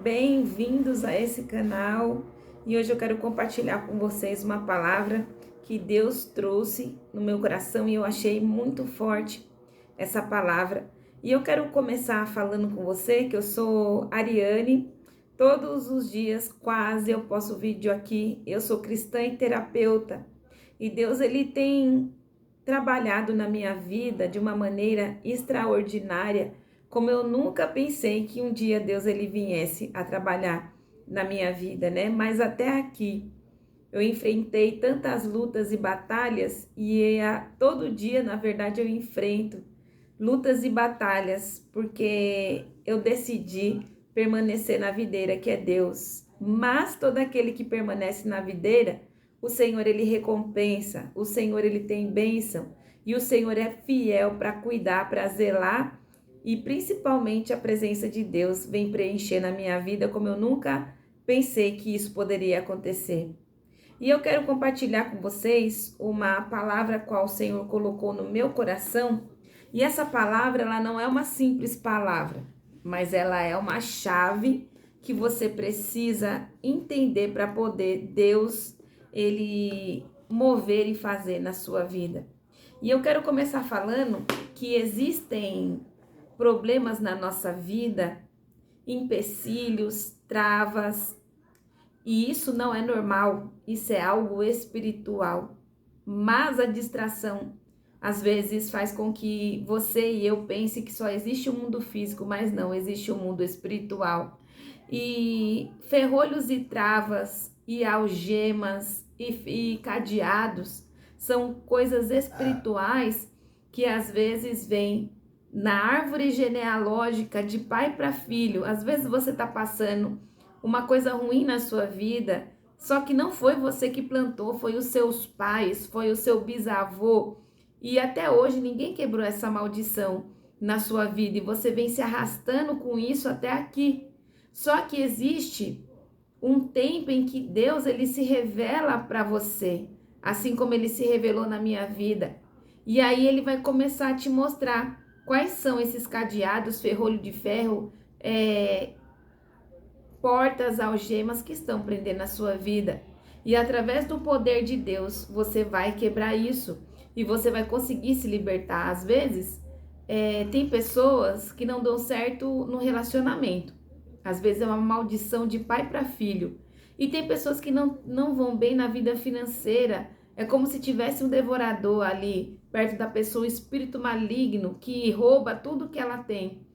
Bem-vindos a esse canal e hoje eu quero compartilhar com vocês uma palavra que Deus trouxe no meu coração e eu achei muito forte essa palavra. E eu quero começar falando com você que eu sou Ariane, todos os dias quase eu posto vídeo aqui, eu sou cristã e terapeuta e Deus ele tem trabalhado na minha vida de uma maneira extraordinária, como eu nunca pensei que um dia Deus ele viesse a trabalhar na minha vida, né? Mas até aqui eu enfrentei tantas lutas e batalhas e todo dia, na verdade, eu enfrento lutas e batalhas porque eu decidi permanecer na videira que é Deus. Mas todo aquele que permanece na videira, o Senhor ele recompensa, o Senhor ele tem bênção e o Senhor é fiel para cuidar, para zelar e principalmente a presença de Deus vem preencher na minha vida como eu nunca pensei que isso poderia acontecer. E eu quero compartilhar com vocês uma palavra qual o Senhor colocou no meu coração. E essa palavra, ela não é uma simples palavra, mas ela é uma chave que você precisa entender para poder Deus, ele mover e fazer na sua vida. E eu quero começar falando que existem problemas na nossa vida, empecilhos, travas, e isso não é normal, isso é algo espiritual. Mas a distração, às vezes, faz com que você e eu pense que só existe o mundo físico, mas não, existe o mundo espiritual. E ferrolhos e travas, e algemas, e cadeados, são coisas espirituais que às vezes vêm na árvore genealógica de pai para filho. Às vezes você está passando uma coisa ruim na sua vida, só que não foi você que plantou, foi os seus pais, foi o seu bisavô, e até hoje ninguém quebrou essa maldição na sua vida, e você vem se arrastando com isso até aqui. Só que existe um tempo em que Deus ele se revela para você, assim como ele se revelou na minha vida, e aí ele vai começar a te mostrar quais são esses cadeados, ferrolho de ferro, portas, algemas que estão prendendo a sua vida. E através do poder de Deus, você vai quebrar isso e você vai conseguir se libertar. Às vezes, tem pessoas que não dão certo no relacionamento. Às vezes é uma maldição de pai para filho. E tem pessoas que não vão bem na vida financeira. É como se tivesse um devorador ali perto da pessoa, um espírito maligno que rouba tudo que ela tem.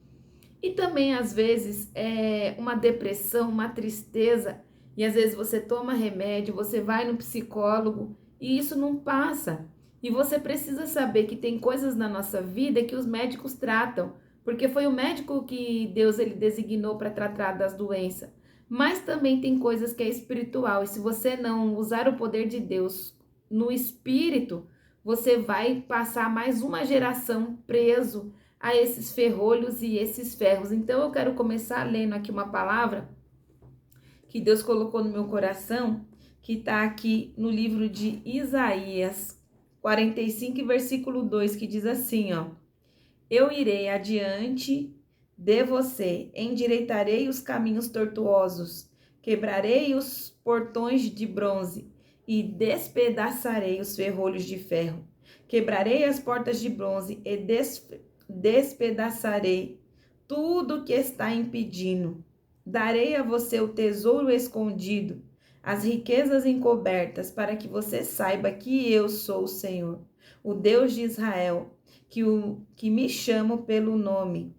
E também, às vezes, é uma depressão, uma tristeza, e às vezes você toma remédio, você vai no psicólogo e isso não passa. E você precisa saber que tem coisas na nossa vida que os médicos tratam, porque foi o médico que Deus ele designou para tratar das doenças. Mas também tem coisas que é espiritual, e se você não usar o poder de Deus no espírito, você vai passar mais uma geração preso a esses ferrolhos e esses ferros. Então eu quero começar lendo aqui uma palavra que Deus colocou no meu coração, que está aqui no livro de Isaías 45, versículo 2, que diz assim, ó: Eu irei adiante de você, endireitarei os caminhos tortuosos, quebrarei os portões de bronze e despedaçarei os ferrolhos de ferro. Quebrarei as portas de bronze e despedaçarei tudo que está impedindo. Darei a você o tesouro escondido, as riquezas encobertas, para que você saiba que eu sou o Senhor, o Deus de Israel, que me chamo pelo nome.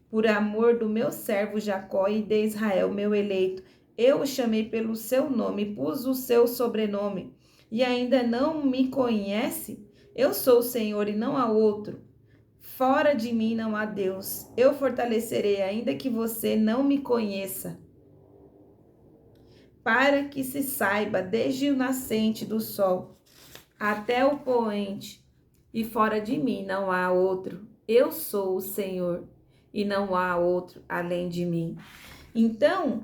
Por amor do meu servo Jacó e de Israel, meu eleito, eu o chamei pelo seu nome, pus o seu sobrenome, e ainda não me conhece? Eu sou o Senhor e não há outro. Fora de mim não há Deus. Eu fortalecerei, ainda que você não me conheça, para que se saiba desde o nascente do sol até o poente, e fora de mim não há outro. Eu sou o Senhor e não há outro além de mim. Então,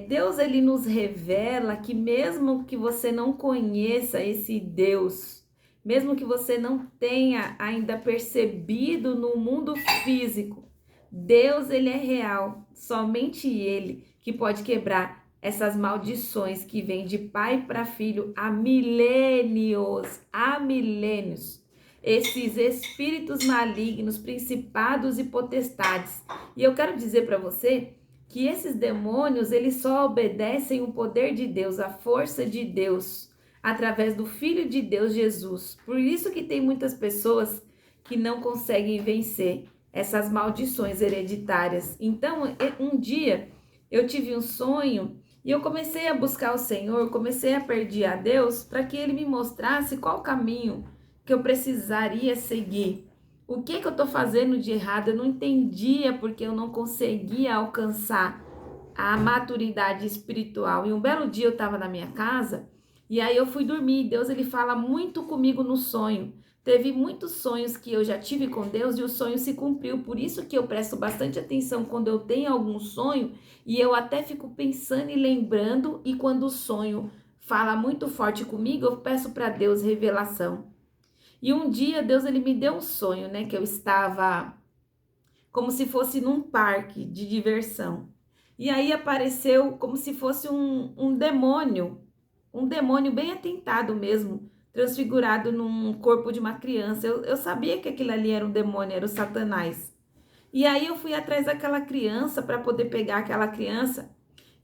Deus ele nos revela que mesmo que você não conheça esse Deus, mesmo que você não tenha ainda percebido no mundo físico, Deus, ele é real, somente ele que pode quebrar essas maldições que vêm de pai para filho há milênios, há milênios. Esses espíritos malignos, principados e potestades. E eu quero dizer para você que esses demônios, eles só obedecem o poder de Deus, a força de Deus, através do Filho de Deus, Jesus. Por isso que tem muitas pessoas que não conseguem vencer essas maldições hereditárias. Então, um dia eu tive um sonho e eu comecei a buscar o Senhor, comecei a pedir a Deus para que Ele me mostrasse qual caminho que eu precisaria seguir. O que eu estou fazendo de errado? Eu não entendia porque eu não conseguia alcançar a maturidade espiritual. E um belo dia eu estava na minha casa e aí eu fui dormir. Deus, ele fala muito comigo no sonho. Teve muitos sonhos que eu já tive com Deus e o sonho se cumpriu. Por isso que eu presto bastante atenção quando eu tenho algum sonho e eu até fico pensando e lembrando. E quando o sonho fala muito forte comigo, eu peço para Deus revelação. E um dia Deus, ele me deu um sonho, né? Que eu estava como se fosse num parque de diversão. E aí apareceu como se fosse um demônio bem atentado mesmo, transfigurado num corpo de uma criança. Eu sabia que aquilo ali era um demônio, era o Satanás. E aí eu fui atrás daquela criança para poder pegar aquela criança.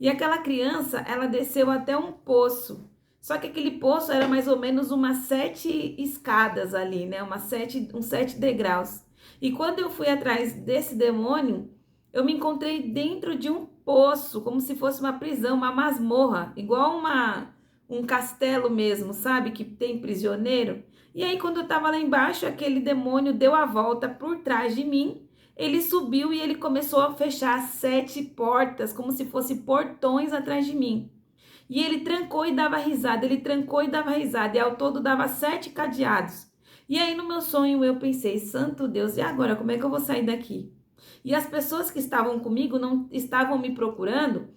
E aquela criança, ela desceu até um poço. Só que aquele poço era mais ou menos umas 7 escadas ali, né? Uns 7 degraus. E quando eu fui atrás desse demônio, eu me encontrei dentro de um poço, como se fosse uma prisão, uma masmorra, igual um castelo mesmo, sabe? Que tem prisioneiro. E aí, quando eu tava lá embaixo, aquele demônio deu a volta por trás de mim. Ele subiu e ele começou a fechar 7 portas, como se fossem portões atrás de mim. E ele trancou e dava risada, ele trancou e dava risada, e ao todo dava 7 cadeados. E aí no meu sonho eu pensei, santo Deus, e agora como é que eu vou sair daqui? E as pessoas que estavam comigo não estavam me procurando,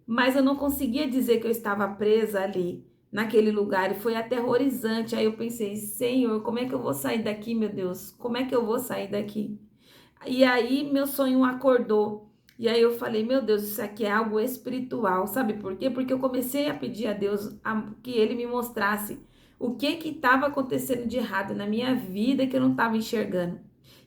mas eu não conseguia dizer que eu estava presa ali, naquele lugar, e foi aterrorizante. Aí eu pensei, Senhor, como é que eu vou sair daqui, meu Deus? Como é que eu vou sair daqui? E aí meu sonho acordou. E aí eu falei, meu Deus, isso aqui é algo espiritual. Sabe por quê? Porque eu comecei a pedir a Deus que ele me mostrasse o que estava acontecendo de errado na minha vida que eu não estava enxergando.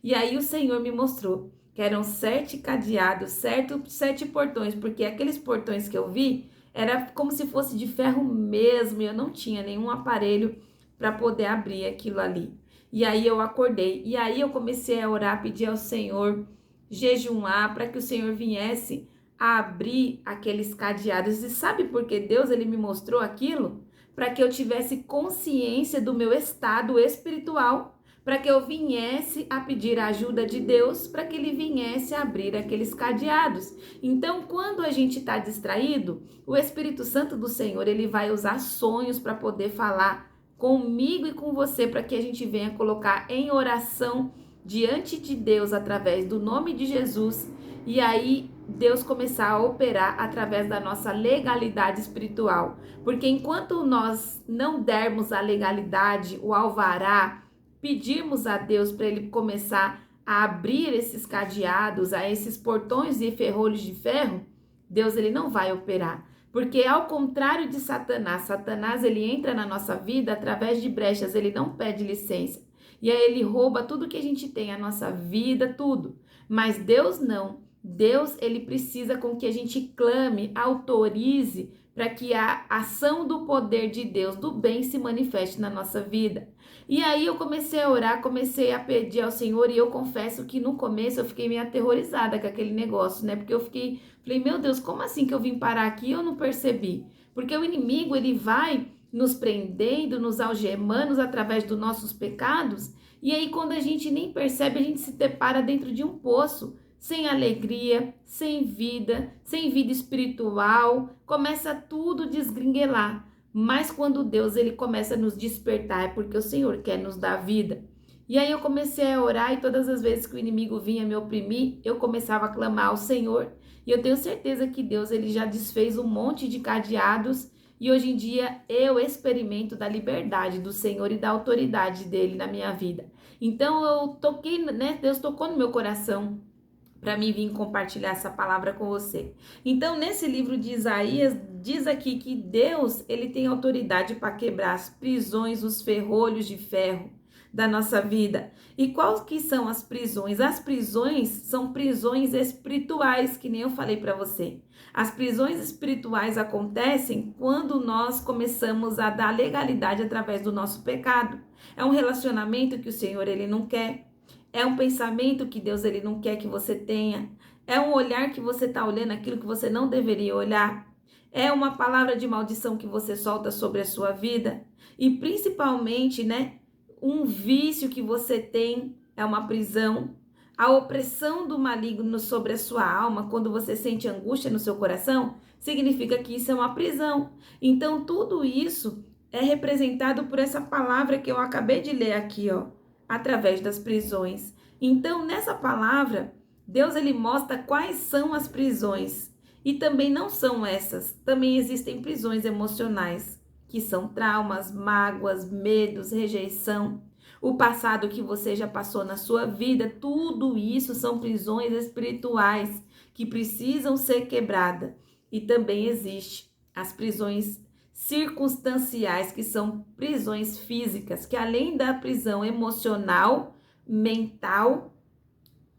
E aí o Senhor me mostrou que eram 7 cadeados, 7 portões, porque aqueles portões que eu vi era como se fosse de ferro mesmo, e eu não tinha nenhum aparelho para poder abrir aquilo ali. E aí eu acordei, e aí eu comecei a orar, pedir ao Senhor, jejuar, para que o Senhor viesse a abrir aqueles cadeados. E sabe por que Deus, ele me mostrou aquilo? Para que eu tivesse consciência do meu estado espiritual, para que eu viesse a pedir a ajuda de Deus, para que ele viesse a abrir aqueles cadeados. Então, quando a gente está distraído, o Espírito Santo do Senhor, ele vai usar sonhos para poder falar comigo e com você, para que a gente venha colocar em oração diante de Deus através do nome de Jesus, e aí Deus começar a operar através da nossa legalidade espiritual. Porque enquanto nós não dermos a legalidade, o alvará, pedirmos a Deus para ele começar a abrir esses cadeados, a esses portões e ferrolhos de ferro, Deus, ele não vai operar. Porque ao contrário de Satanás ele entra na nossa vida através de brechas, ele não pede licença. E aí ele rouba tudo que a gente tem, a nossa vida, tudo. Mas Deus não. Deus, ele precisa com que a gente clame, autorize para que a ação do poder de Deus, do bem, se manifeste na nossa vida. E aí eu comecei a orar, comecei a pedir ao Senhor, e eu confesso que no começo eu fiquei meio aterrorizada com aquele negócio, né? Porque eu falei, meu Deus, como assim que eu vim parar aqui e eu não percebi? Porque o inimigo, ele vai nos prendendo, nos algemando através dos nossos pecados, e aí quando a gente nem percebe, a gente se depara dentro de um poço, sem alegria, sem vida espiritual, começa tudo desgringuelar. Mas quando Deus, ele começa a nos despertar, é porque o Senhor quer nos dar vida. E aí eu comecei a orar, e todas as vezes que o inimigo vinha me oprimir, eu começava a clamar ao Senhor. E eu tenho certeza que Deus, ele já desfez um monte de cadeados, e hoje em dia eu experimento da liberdade do Senhor e da autoridade dele na minha vida. Então eu toquei, né? Deus tocou no meu coração para mim vir compartilhar essa palavra com você. Então, nesse livro de Isaías, diz aqui que Deus, ele tem autoridade para quebrar as prisões, os ferrolhos de ferro da nossa vida. E quais que são as prisões? As prisões são prisões espirituais, que nem eu falei para você. As prisões espirituais acontecem quando nós começamos a dar legalidade através do nosso pecado. É um relacionamento que o Senhor, ele não quer. É um pensamento que Deus, ele não quer que você tenha. É um olhar que você está olhando aquilo que você não deveria olhar. É uma palavra de maldição que você solta sobre a sua vida. E principalmente, né, um vício que você tem é uma prisão. A opressão do maligno sobre a sua alma, quando você sente angústia no seu coração, significa que isso é uma prisão. Então, tudo isso é representado por essa palavra que eu acabei de ler aqui, ó, através das prisões. Então, nessa palavra, Deus, ele mostra quais são as prisões. E também não são essas. Também existem prisões emocionais, que são traumas, mágoas, medos, rejeição. O passado que você já passou na sua vida, tudo isso são prisões espirituais que precisam ser quebradas. E também existe as prisões circunstanciais, que são prisões físicas, que além da prisão emocional, mental,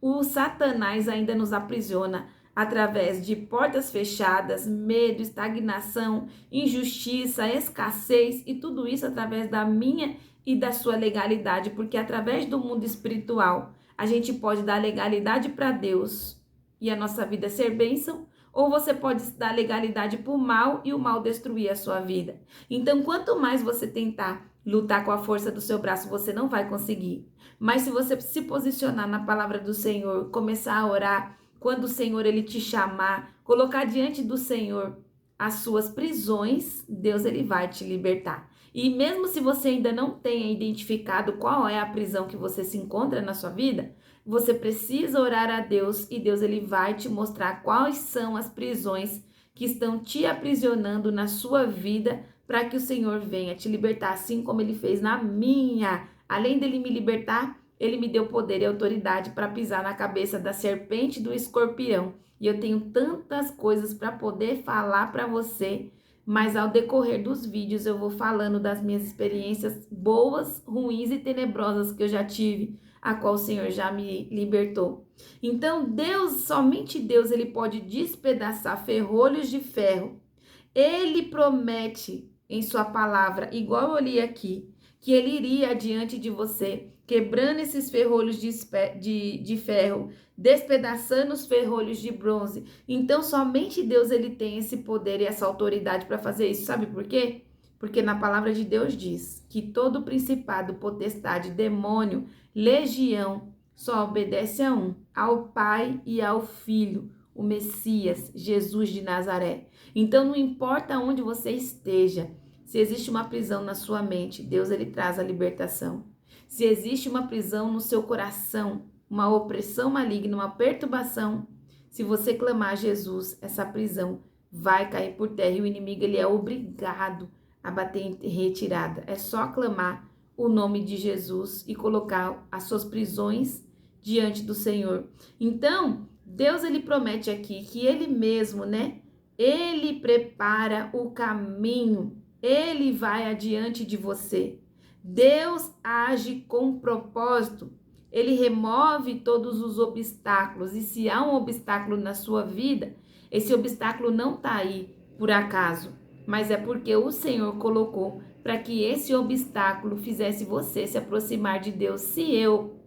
o Satanás ainda nos aprisiona através de portas fechadas, medo, estagnação, injustiça, escassez, e tudo isso através da minha e da sua legalidade, porque através do mundo espiritual a gente pode dar legalidade para Deus e a nossa vida ser bênção, ou você pode dar legalidade para o mal e o mal destruir a sua vida. Então, quanto mais você tentar lutar com a força do seu braço, você não vai conseguir. Mas se você se posicionar na palavra do Senhor, começar a orar, quando o Senhor, ele te chamar, colocar diante do Senhor as suas prisões, Deus, ele vai te libertar. E mesmo se você ainda não tenha identificado qual é a prisão que você se encontra na sua vida, você precisa orar a Deus e Deus, ele vai te mostrar quais são as prisões que estão te aprisionando na sua vida, para que o Senhor venha te libertar, assim como ele fez na minha. Além dele me libertar, ele me deu poder e autoridade para pisar na cabeça da serpente e do escorpião. E eu tenho tantas coisas para poder falar para você, mas ao decorrer dos vídeos eu vou falando das minhas experiências boas, ruins e tenebrosas que eu já tive, a qual o Senhor já me libertou. Então, Deus, somente Deus, ele pode despedaçar ferrolhos de ferro. Ele promete em sua palavra, igual eu li aqui, que ele iria adiante de você, quebrando esses ferrolhos de ferro, despedaçando os ferrolhos de bronze. Então, somente Deus, ele tem esse poder e essa autoridade para fazer isso. Sabe por quê? Porque na palavra de Deus diz que todo principado, potestade, demônio, legião, só obedece a um, ao Pai e ao Filho, o Messias, Jesus de Nazaré. Então, não importa onde você esteja, se existe uma prisão na sua mente, Deus, ele traz a libertação. Se existe uma prisão no seu coração, uma opressão maligna, uma perturbação, se você clamar a Jesus, essa prisão vai cair por terra e o inimigo, ele é obrigado a bater em retirada. É só clamar o nome de Jesus e colocar as suas prisões diante do Senhor. Então, Deus, ele promete aqui que ele mesmo, né? Ele prepara o caminho, ele vai adiante de você. Deus age com propósito, ele remove todos os obstáculos. E se há um obstáculo na sua vida, esse obstáculo não está aí por acaso, mas é porque o Senhor colocou para que esse obstáculo fizesse você se aproximar de Deus. Se eu,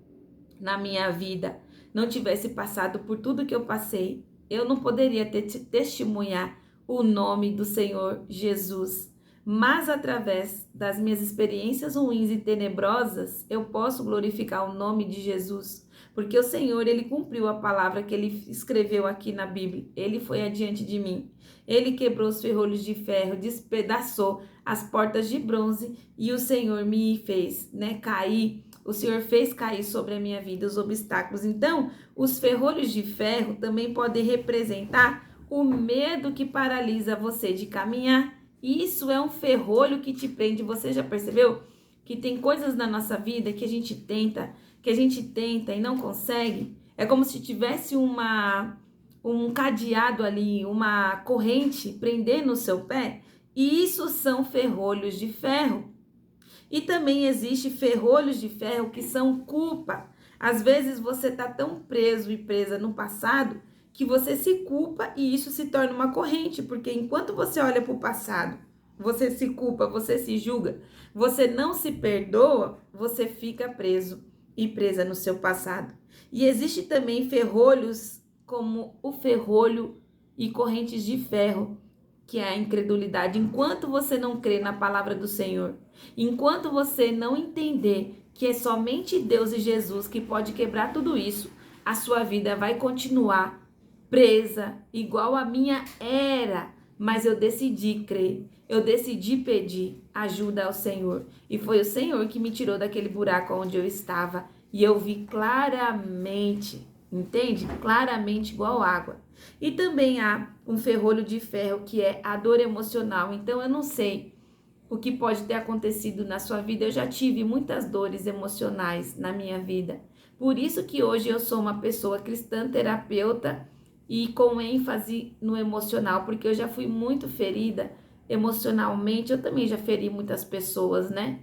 na minha vida, não tivesse passado por tudo que eu passei, eu não poderia testemunhar o nome do Senhor Jesus. Mas através das minhas experiências ruins e tenebrosas, eu posso glorificar o nome de Jesus. Porque o Senhor, ele cumpriu a palavra que ele escreveu aqui na Bíblia. Ele foi adiante de mim. Ele quebrou os ferrolhos de ferro, despedaçou as portas de bronze e o Senhor me fez, né, cair. O Senhor fez cair sobre a minha vida os obstáculos. Então, os ferrolhos de ferro também podem representar o medo que paralisa você de caminhar. Isso é um ferrolho que te prende. Você já percebeu que tem coisas na nossa vida que a gente tenta e não consegue? É como se tivesse um cadeado ali, uma corrente prendendo o seu pé. E isso são ferrolhos de ferro. E também existe ferrolhos de ferro que são culpa. Às vezes você está tão preso e presa no passado que você se culpa e isso se torna uma corrente, porque enquanto você olha para o passado, você se culpa, você se julga, você não se perdoa, você fica preso e presa no seu passado. E existe também ferrolhos como o ferrolho e correntes de ferro, que é a incredulidade. Enquanto você não crê na palavra do Senhor, enquanto você não entender que é somente Deus e Jesus que pode quebrar tudo isso, a sua vida vai continuar presa, igual a minha era. Mas eu decidi crer, eu decidi pedir ajuda ao Senhor. E foi o Senhor que me tirou daquele buraco onde eu estava. E eu vi claramente, entende? Claramente igual água. E também há um ferrolho de ferro que é a dor emocional. Então eu não sei o que pode ter acontecido na sua vida. Eu já tive muitas dores emocionais na minha vida. Por isso que hoje eu sou uma pessoa cristã, terapeuta e com ênfase no emocional, porque eu já fui muito ferida emocionalmente. Eu também já feri muitas pessoas, né?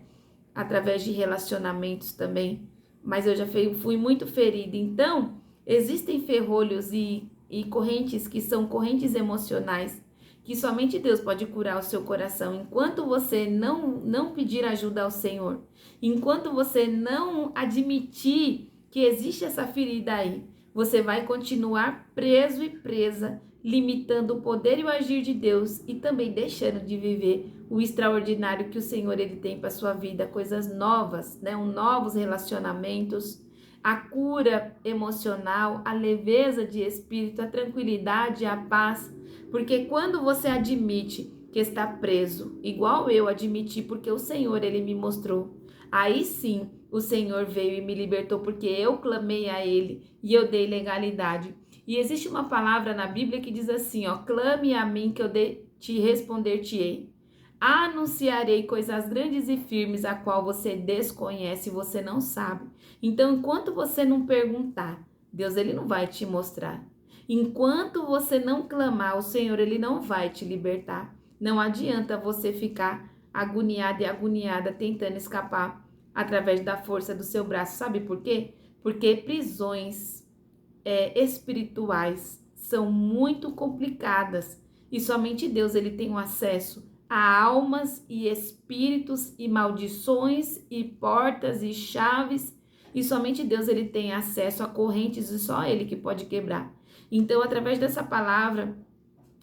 Através de relacionamentos também. Mas eu já fui muito ferida. Então, existem ferrolhos e correntes que são correntes emocionais, que somente Deus pode curar o seu coração. Enquanto você não pedir ajuda ao Senhor, enquanto você não admitir que existe essa ferida aí, você vai continuar preso e presa, limitando o poder e o agir de Deus e também deixando de viver o extraordinário que o Senhor ele tem para sua vida, coisas novas, né? Novos relacionamentos, a cura emocional, a leveza de espírito, a tranquilidade, a paz. Porque quando você admite que está preso, igual eu admiti, porque o Senhor ele me mostrou, aí sim o Senhor veio e me libertou, porque eu clamei a ele e eu dei legalidade. E existe uma palavra na Bíblia que diz assim, ó, clame a mim que eu te responder-te-ei. Anunciarei coisas grandes e firmes a qual você desconhece e você não sabe. Então, enquanto você não perguntar, Deus ele não vai te mostrar. Enquanto você não clamar, o Senhor ele não vai te libertar. Não adianta você ficar agoniada e agoniada tentando escapar através da força do seu braço. Sabe por quê? Porque prisões espirituais são muito complicadas e somente Deus ele tem o acesso a almas e espíritos e maldições e portas e chaves, e somente Deus ele tem acesso a correntes e só ele que pode quebrar. Então, através dessa palavra,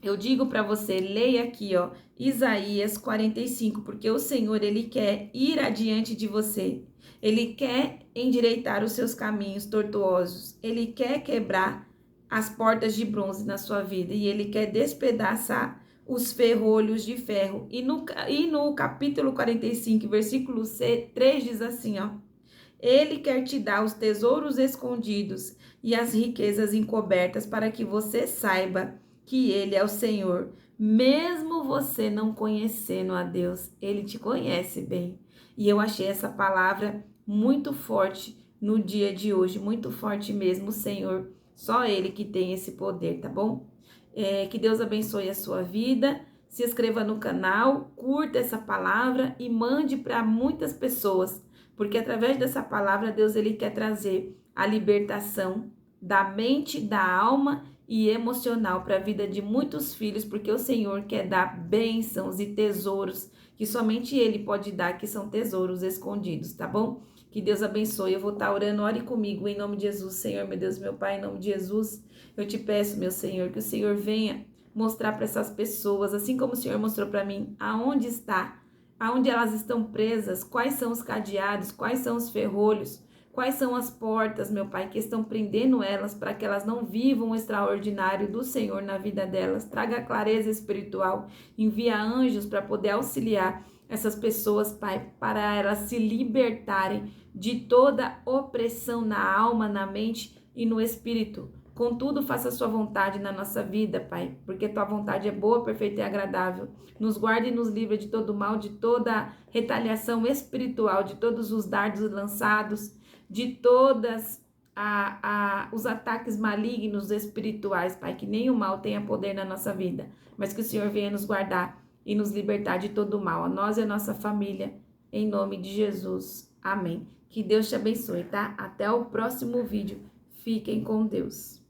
eu digo para você, leia aqui, ó, Isaías 45, porque o Senhor ele quer ir adiante de você. Ele quer endireitar os seus caminhos tortuosos. Ele quer quebrar as portas de bronze na sua vida e ele quer despedaçar os ferrolhos de ferro. E no capítulo 45, versículo 3 diz assim, ó: Ele quer te dar os tesouros escondidos e as riquezas encobertas para que você saiba que ele é o Senhor. Mesmo você não conhecendo a Deus, ele te conhece bem. E eu achei essa palavra muito forte no dia de hoje, muito forte mesmo, o Senhor. Só ele que tem esse poder, tá bom? Que Deus abençoe a sua vida. Se inscreva no canal, curta essa palavra e mande para muitas pessoas, porque através dessa palavra Deus ele quer trazer a libertação da mente, da alma e emocional para a vida de muitos filhos, porque o Senhor quer dar bênçãos e tesouros que somente ele pode dar, que são tesouros escondidos, tá bom? Que Deus abençoe. Eu vou estar orando, ore comigo em nome de Jesus, Senhor, meu Deus, meu Pai, em nome de Jesus. Eu te peço, meu Senhor, que o Senhor venha mostrar para essas pessoas, assim como o Senhor mostrou para mim, aonde está, aonde elas estão presas, quais são os cadeados, quais são os ferrolhos, quais são as portas, meu Pai, que estão prendendo elas para que elas não vivam o extraordinário do Senhor na vida delas. Traga clareza espiritual, envia anjos para poder auxiliar essas pessoas, Pai, para elas se libertarem de toda opressão na alma, na mente e no espírito. Contudo, faça a sua vontade na nossa vida, Pai, porque tua vontade é boa, perfeita e agradável. Nos guarde e nos livre de todo mal, de toda retaliação espiritual, de todos os dardos lançados, de todas os ataques malignos espirituais, Pai, que nem o mal tenha poder na nossa vida, mas que o Senhor venha nos guardar e nos libertar de todo o mal, a nós e a nossa família, em nome de Jesus. Amém. Que Deus te abençoe, tá? Até o próximo vídeo. Fiquem com Deus.